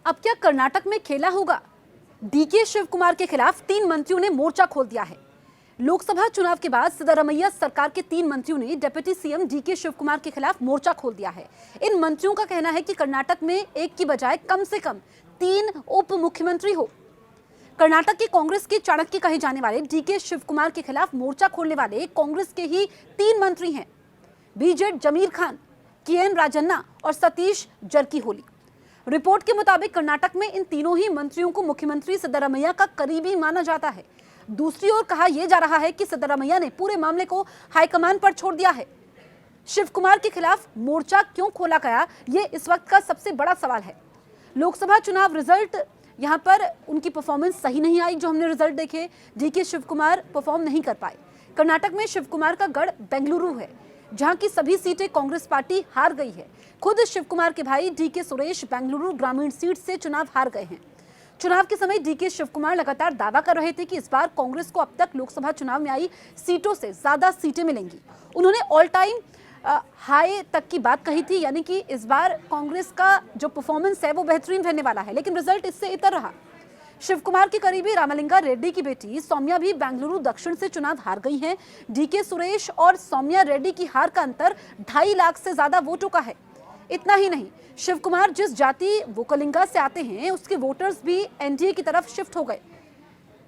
अब क्या कर्नाटक में खेला होगा? डीके शिव कुमार के खिलाफ 3 मंत्रियों ने मोर्चा खोल दिया है। लोकसभा चुनाव के बाद सिद्धरामैया सरकार के 3 मंत्रियों ने deputy CM DK Shivakumar के खिलाफ मोर्चा खोल दिया है। इन मंत्रियों का कहना है कि कर्नाटक में एक की बजाय कम से कम 3 उप मुख्यमंत्री हो। कर्नाटक के कांग्रेस के चाणक्य कहे जाने वाले डीके शिव कुमार के खिलाफ मोर्चा खोलने वाले कांग्रेस के ही 3 मंत्री हैं, बीजेड जमीर खान, केएन राजन्ना और सतीश जरकीहोली। रिपोर्ट के मुताबिक कर्नाटक में इन तीनों ही मंत्रियों को मुख्यमंत्री सिद्धरामैया का करीबी माना जाता है। दूसरी ओर कहा यह जा रहा है कि सिद्धरामैया ने पूरे मामले को हाईकमान पर छोड़ दिया है। शिव कुमार के खिलाफ मोर्चा क्यों खोला गया, ये इस वक्त का सबसे बड़ा सवाल है। लोकसभा चुनाव रिजल्ट यहां पर उनकी परफॉर्मेंस सही नहीं आई। जो हमने रिजल्ट देखे, डीके शिव कुमार परफॉर्म नहीं कर पाए। कर्नाटक में शिव कुमार का गढ़ बेंगलुरु है, जहां की सभी सीटें कांग्रेस पार्टी हार गई है। खुद शिव कुमार के भाई डीके सुरेश बेंगलुरु ग्रामीण सीट से चुनाव हार गए हैं। चुनाव के समय डीके शिव कुमार लगातार दावा कर रहे थे कि इस बार कांग्रेस को अब तक लोकसभा चुनाव में आई सीटों से ज्यादा सीटें मिलेंगी। उन्होंने ऑल टाइम हाई तक की बात कही थी, यानी कि इस बार कांग्रेस का जो परफॉर्मेंस है वो बेहतरीन रहने वाला है, लेकिन रिजल्ट इससे इतर रहा। शिव कुमार के करीबी रामलिंगा रेड्डी की बेटी सौम्या भी बेंगलुरु दक्षिण से चुनाव हार गई हैं। डीके सुरेश और सौम्या रेड्डी की हार का अंतर 2.5 लाख से ज्यादा वोटों का है। इतना ही नहीं, शिव कुमार जिस जाति वोकलिंगा से आते हैं उसके वोटर्स भी एनडीए की तरफ शिफ्ट हो गए।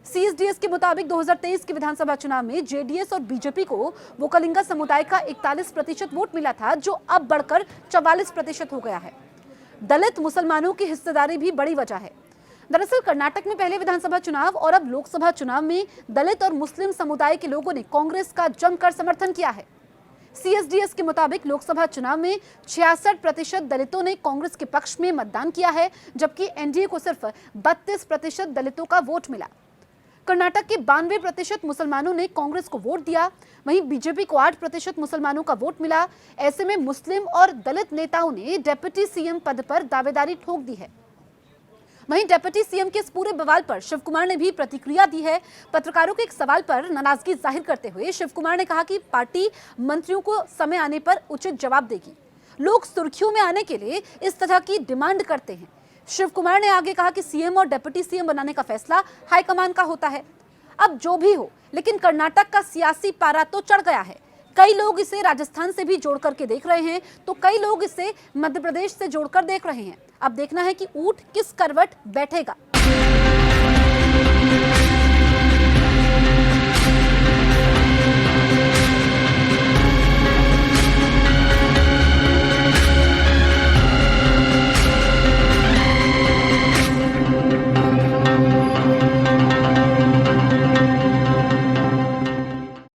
सीएसडीएस के मुताबिक 2023 के विधानसभा चुनाव में जेडीएस और बीजेपी को वोकलिंगा समुदाय का 41% वोट मिला था, जो अब बढ़कर 44% हो गया है। दलित मुसलमानों की हिस्सेदारी भी बड़ी वजह है। दरअसल कर्नाटक में पहले विधानसभा चुनाव और अब लोकसभा चुनाव में दलित और मुस्लिम समुदाय के लोगों ने कांग्रेस का जमकर समर्थन किया है। सीएसडीएस के मुताबिक लोकसभा चुनाव में 66% दलितों ने कांग्रेस के पक्ष में मतदान किया है, जबकि एनडीए को सिर्फ 32% दलितों का वोट मिला। कर्नाटक के 92% मुसलमानों ने कांग्रेस को वोट दिया, वहीं बीजेपी को 8% मुसलमानों का वोट मिला। ऐसे में मुस्लिम और दलित नेताओं ने डिप्टी सीएम पद पर दावेदारी ठोक दी है। वहीं डिप्टी सीएम के इस पूरे बवाल पर शिव कुमार ने भी प्रतिक्रिया दी है। पत्रकारों के एक सवाल पर नाराजगी जाहिर करते हुए शिव कुमार ने कहा कि पार्टी मंत्रियों को समय आने पर उचित जवाब देगी। लोग सुर्खियों में आने के लिए इस तरह की डिमांड करते हैं। शिव कुमार ने आगे कहा कि सीएम और डिप्टी सीएम बनाने का फैसला हाईकमान का होता है। अब जो भी हो, लेकिन कर्नाटक का सियासी पारा तो चढ़ गया है। कई लोग इसे राजस्थान से भी जोड़ करके देख रहे हैं, तो कई लोग इसे मध्य प्रदेश से जोड़कर देख रहे हैं। अब देखना है कि ऊंट किस करवट बैठेगा।